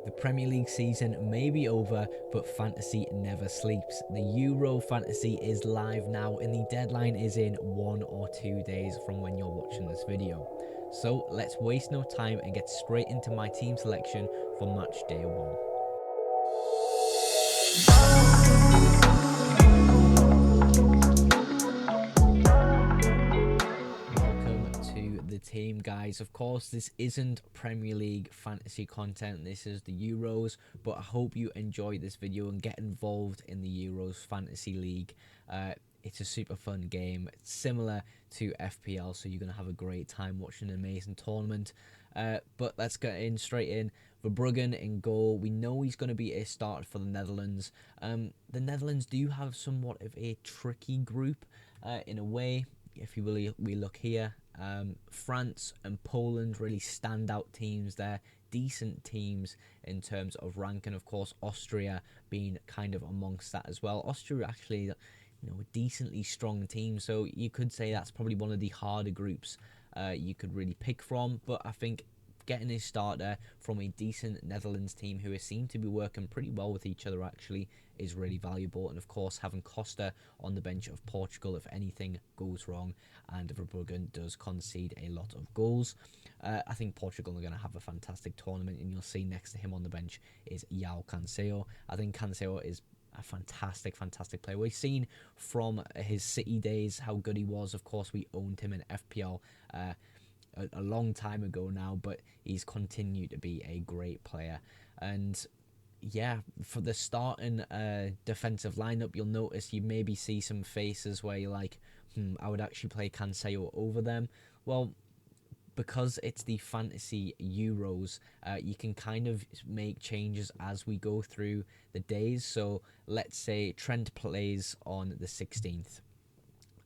The Premier League season may be over, but fantasy never sleeps. The Euro Fantasy is live now, and the deadline is in 1 or 2 days from when you're watching this video. So let's waste no time and get straight into my team selection for match day 1. The team, guys. Of course, this isn't Premier League fantasy content, this is the Euros, but I hope you enjoy this video and get involved in the Euros Fantasy League. It's a super fun game. It's similar to FPL, so you're going to have a great time watching an amazing tournament. But let's get straight in. Verbruggen in goal. We know he's going to be a starter for the Netherlands. The Netherlands do have somewhat of a tricky group in a way. If you really we look here, France and Poland really standout teams there, decent teams in terms of rank, and of course Austria being kind of amongst that as well. Austria actually, a decently strong team, so you could say that's probably one of the harder groups you could really pick from. But I think getting his starter from a decent Netherlands team who seem to be working pretty well with each other actually is really valuable. And of course having Costa on the bench of Portugal if anything goes wrong and Verbruggen does concede a lot of goals. I think Portugal are going to have a fantastic tournament, and you'll see next to him on the bench is João Cancelo. I think Cancelo is a fantastic player. We've seen from his City days how good he was. Of course we owned him in FPL a long time ago now, but he's continued to be a great player. And yeah, for the starting defensive lineup, you'll notice you maybe see some faces where you're like, I would actually play Cancelo over them. Well, because it's the fantasy Euros, you can kind of make changes as we go through the days. So let's say Trent plays on the 16th.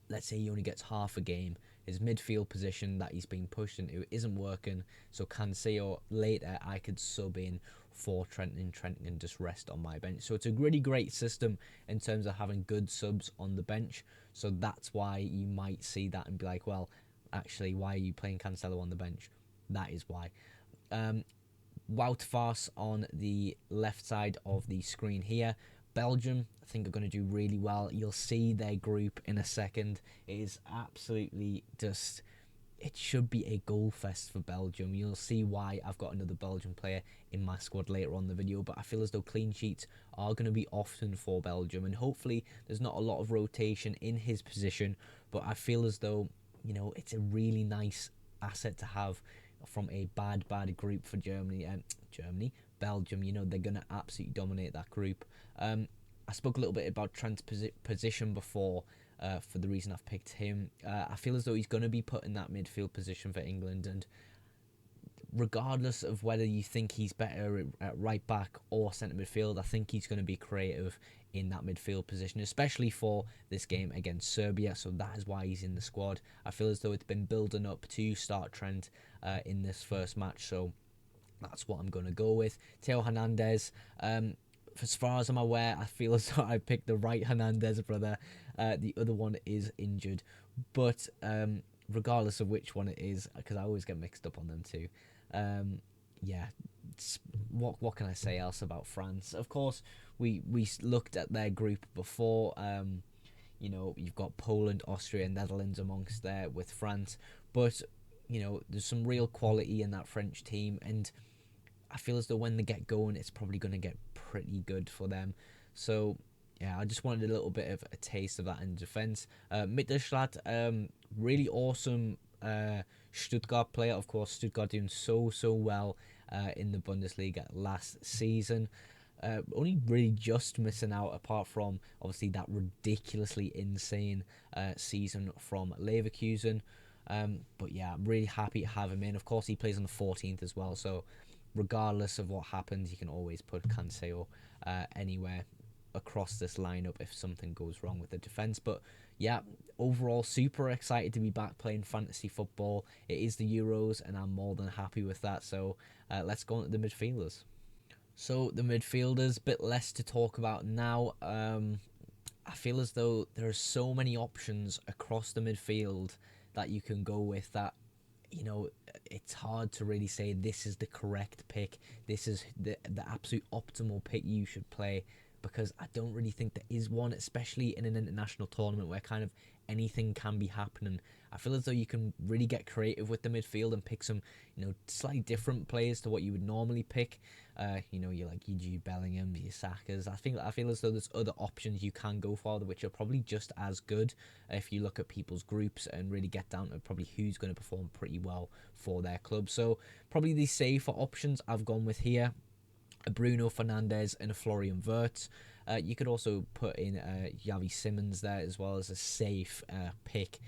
Let's say he only gets half a game. His midfield position that he's been pushed into isn't working, so Cancelo later I could sub in for Trent, and Trent can just rest on my bench. So it's a really great system in terms of having good subs on the bench. So that's why you might see that and be like, well, actually, why are you playing Cancelo on the bench? That is why. Wout Vaes on the left side of the screen here. Belgium, I think, are going to do really well. You'll see their group in a second. It is absolutely just... It should be a goal fest for Belgium. You'll see why I've got another Belgian player in my squad later on in the video. But I feel as though clean sheets are going to be often for Belgium. And hopefully there's not a lot of rotation in his position. But I feel as though, it's a really nice asset to have from a bad group for Germany. Belgium, they're going to absolutely dominate that group. I spoke a little bit about Trent's position before for the reason I've picked him. I feel as though he's going to be put in that midfield position for England, and regardless of whether you think he's better at right back or centre midfield, I think he's going to be creative in that midfield position, especially for this game against Serbia. So that is why he's in the squad. I feel as though it's been building up to start Trent in this first match, so that's what I'm going to go with. Theo Hernandez, as far as I'm aware, I feel as though I picked the right Hernandez brother. The other one is injured, but regardless of which one it is, because I always get mixed up on them too. Yeah, what can I say else about France? Of course, we looked at their group before. You've got Poland, Austria, and Netherlands amongst there with France, but there's some real quality in that French team, and I feel as though when they get going, it's probably going to get pretty good for them. So yeah, I just wanted a little bit of a taste of that in defence. Mittelstadt, really awesome Stuttgart player. Of course, Stuttgart doing so well in the Bundesliga last season. Only really just missing out, apart from obviously that ridiculously insane season from Leverkusen. But yeah, I'm really happy to have him in. Of course, he plays on the 14th as well, so regardless of what happens, you can always put Cancelo anywhere across this lineup if something goes wrong with the defence. But yeah, overall super excited to be back playing fantasy football. It is the Euros and I'm more than happy with that. So let's go on to the midfielders. So the midfielders, bit less to talk about now. I feel as though there are so many options across the midfield that you can go with that you know, it's hard to really say this is the correct pick. This is the absolute optimal pick you should play, because I don't really think there is one, especially in an international tournament where kind of anything can be happening. I feel as though you can really get creative with the midfield and pick some, slightly different players to what you would normally pick. You like your Jude Bellingham, your Sakas. I feel as though there's other options you can go for, which are probably just as good if you look at people's groups and really get down to probably who's going to perform pretty well for their club. So probably the safer options I've gone with here: a Bruno Fernandes and a Florian Wirtz. You could also put in Xavi Simons there as well as a safe pick.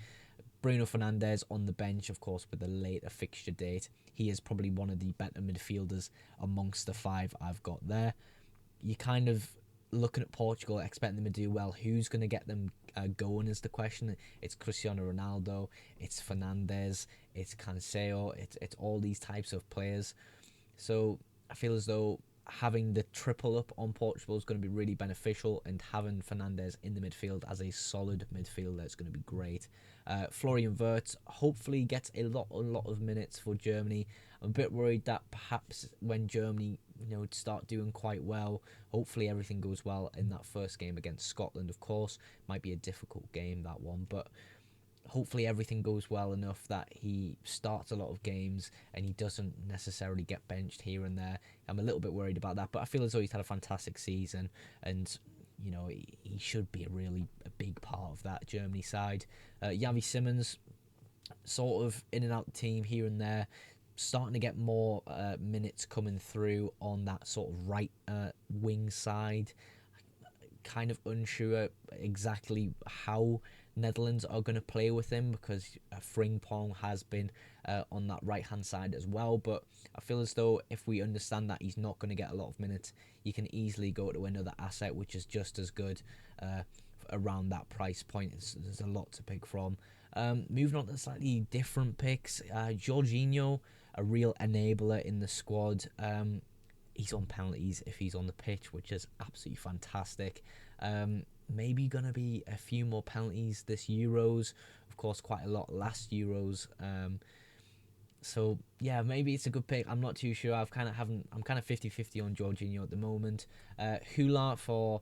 Bruno Fernandes on the bench, of course, with a later fixture date. He is probably one of the better midfielders amongst the five I've got there. You kind of looking at Portugal, expecting them to do well. Who's going to get them going is the question. It's Cristiano Ronaldo, it's Fernandes, it's Cancelo, it's all these types of players. So I feel as though having the triple up on Portugal is going to be really beneficial, and having Fernandes in the midfield as a solid midfielder is going to be great. Florian Wirtz hopefully gets a lot of minutes for Germany. I'm a bit worried that perhaps when Germany start doing quite well, hopefully everything goes well in that first game against Scotland. Of course, might be a difficult game, that one, but hopefully everything goes well enough that he starts a lot of games and he doesn't necessarily get benched here and there. I'm a little bit worried about that, but I feel as though he's had a fantastic season, and he should be a big part of that Germany side. Xavi Simons, sort of in and out the team here and there, starting to get more minutes coming through on that sort of right wing side. Kind of unsure exactly how Netherlands are going to play with him, because Frimpong has been on that right hand side as well, but I feel as though if we understand that he's not going to get a lot of minutes, you can easily go to another asset which is just as good around that price point. There's a lot to pick from. Moving on to slightly different picks, Jorginho, a real enabler in the squad. He's on penalties if he's on the pitch, which is absolutely fantastic. Maybe going to be a few more penalties this Euros. Of course, quite a lot last Euros. So yeah, maybe it's a good pick. I'm not too sure. I'm kind of 50-50 on Jorginho at the moment. Hula for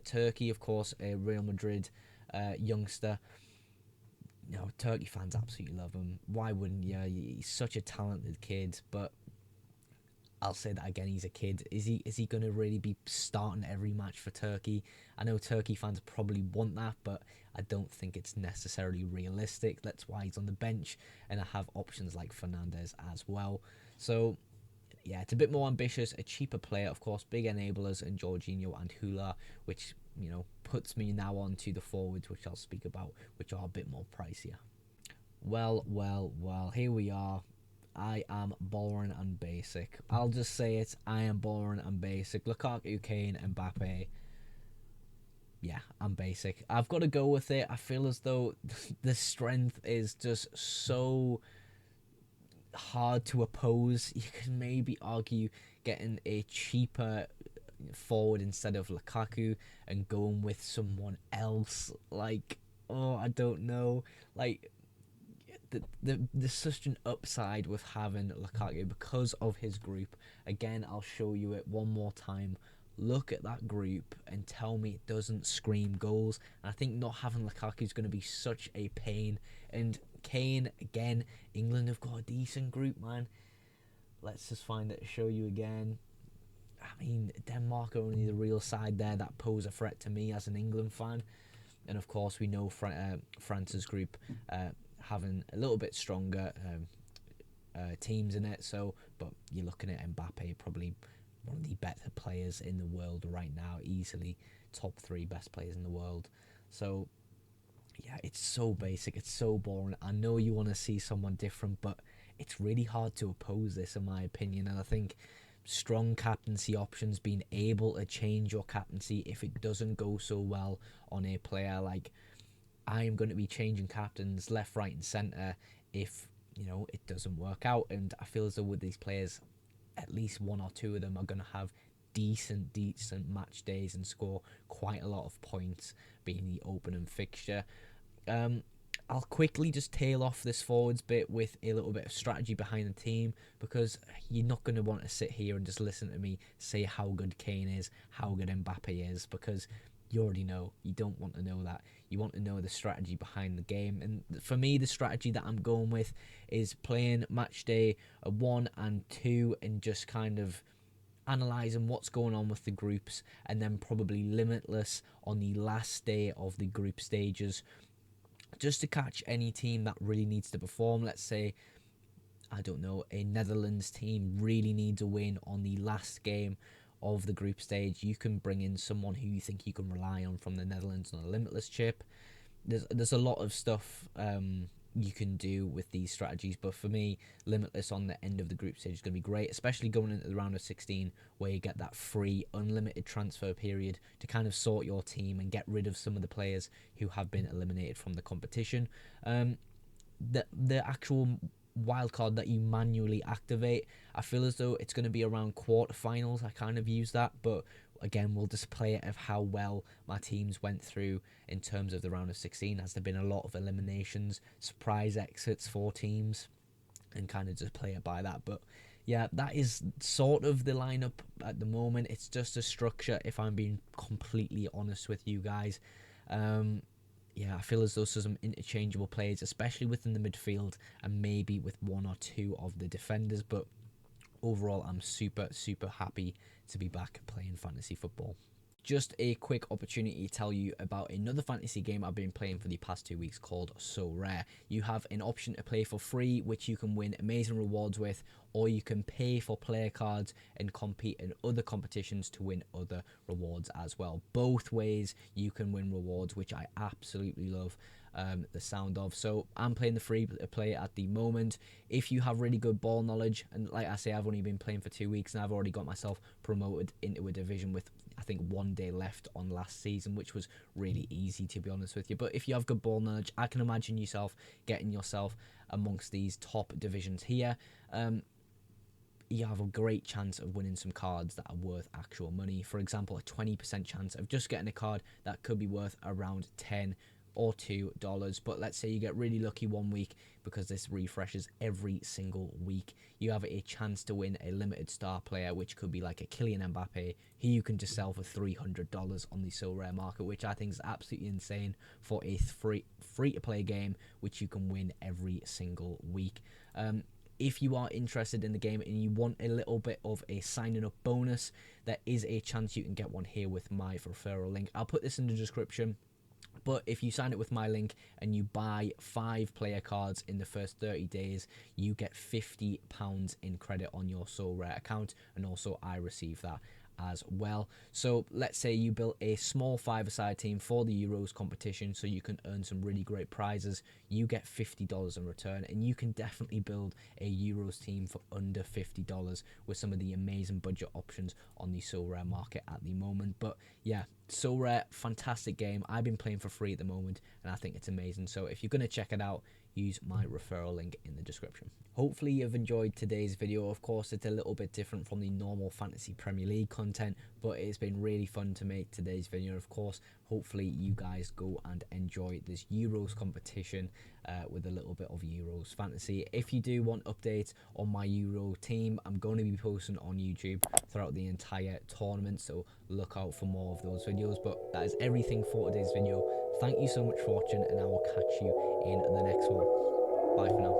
Turkey, of course, a Real Madrid youngster. Turkey fans absolutely love him. Why wouldn't you? He's such a talented kid, but I'll say that again, he's a kid. Is he going to really be starting every match for Turkey? I know Turkey fans probably want that, but I don't think it's necessarily realistic. That's why he's on the bench, and I have options like Fernandes as well. So yeah, it's a bit more ambitious, a cheaper player, of course, big enablers in Jorginho and Hula, which puts me now on to the forwards, which I'll speak about, which are a bit more pricier. Well, here we are. I am boring and basic. I'll just say it. I am boring and basic. Lukaku, Kane, Mbappe. Yeah, I'm basic. I've got to go with it. I feel as though the strength is just so hard to oppose. You can maybe argue getting a cheaper forward instead of Lukaku and going with someone else. I don't know. There's such an upside with having Lukaku because of his group. Again, I'll show you it one more time. Look at that group and tell me it doesn't scream goals. And I think not having Lukaku is going to be such a pain. And Kane, again, England have got a decent group, man. Let's just find it to show you again. I mean, Denmark are only the real side there that pose a threat to me as an England fan. And of course, we know France's group having a little bit stronger teams in it. But you're looking at Mbappe, probably one of the better players in the world right now, easily top 3 best players in the world. So yeah, it's so basic, it's so boring. I know you want to see someone different, but it's really hard to oppose this, in my opinion. And I think strong captaincy options, being able to change your captaincy if it doesn't go so well on a player, like I am going to be changing captains left, right and centre if it doesn't work out. And I feel as though with these players, at least 1 or 2 of them are going to have decent match days and score quite a lot of points, being the opening fixture. I'll quickly just tail off this forwards bit with a little bit of strategy behind the team, because you're not going to want to sit here and just listen to me say how good Kane is, how good Mbappe is, because you already know. You don't want to know that. You want to know the strategy behind the game. And for me, the strategy that I'm going with is playing match day 1 and 2 and just kind of analysing what's going on with the groups, and then probably limitless on the last day of the group stages, just to catch any team that really needs to perform. Let's say, I don't know, a Netherlands team really needs a win on the last game of the group stage. You can bring in someone who you think you can rely on from the Netherlands on a limitless chip. There's a lot of stuff you can do with these strategies, but for me, limitless on the end of the group stage is going to be great, especially going into the round of 16, where you get that free unlimited transfer period to kind of sort your team and get rid of some of the players who have been eliminated from the competition. The actual wildcard that you manually activate, I feel as though it's going to be around quarterfinals. I kind of use that, but again, we'll just play it of how well my teams went through in terms of the round of 16. Has there been a lot of eliminations, surprise exits for teams, and kind of just play it by that. But yeah, that is sort of the lineup at the moment. It's just a structure, if I'm being completely honest with you guys. Yeah, I feel as though there's some interchangeable players, especially within the midfield and maybe with 1 or 2 of the defenders. But overall, I'm super, super happy to be back playing fantasy football. Just a quick opportunity to tell you about another fantasy game I've been playing for the past 2 weeks called Sorare. You have an option to play for free, which you can win amazing rewards with, or you can pay for player cards and compete in other competitions to win other rewards as well. Both ways you can win rewards, which I absolutely love the sound of. So I'm playing the free play at the moment. If you have really good ball knowledge, and like I say, I've only been playing for 2 weeks and I've already got myself promoted into a division with, I think, 1 day left on last season, which was really easy, to be honest with you. But if you have good ball knowledge, I can imagine yourself getting yourself amongst these top divisions here. You have a great chance of winning some cards that are worth actual money. For example, a 20% chance of just getting a card that could be worth around $10 or $2. But let's say you get really lucky 1 week, because this refreshes every single week. You have a chance to win a limited star player, which could be like a Kylian Mbappe, who you can just sell for $300 on the Sorare market, which I think is absolutely insane for a free-to-play game, which you can win every single week. If you are interested in the game and you want a little bit of a signing up bonus, there is a chance you can get one here with my referral link. I'll put this in the description. But if you sign up with my link and you buy 5 player cards in the first 30 days, you get £50 in credit on your Sorare account, and also I receive that as well. So let's say you built a small 5-a-side team for the Euros competition, so you can earn some really great prizes. You get $50 in return, and you can definitely build a Euros team for under $50 with some of the amazing budget options on the Sorare market at the moment. But yeah, Sorare, fantastic game. I've been playing for free at the moment, and I think it's amazing. So if you're going to check it out, use my referral link in the description. Hopefully you've enjoyed today's video. Of course, it's a little bit different from the normal Fantasy Premier League content, but it's been really fun to make today's video. Of course, hopefully you guys go and enjoy this Euros competition with a little bit of Euros fantasy. If you do want updates on my Euro team, I'm going to be posting on YouTube throughout the entire tournament, so look out for more of those videos. But that is everything for today's video. Thank you so much for watching, and I will catch you in the next one. Bye for now.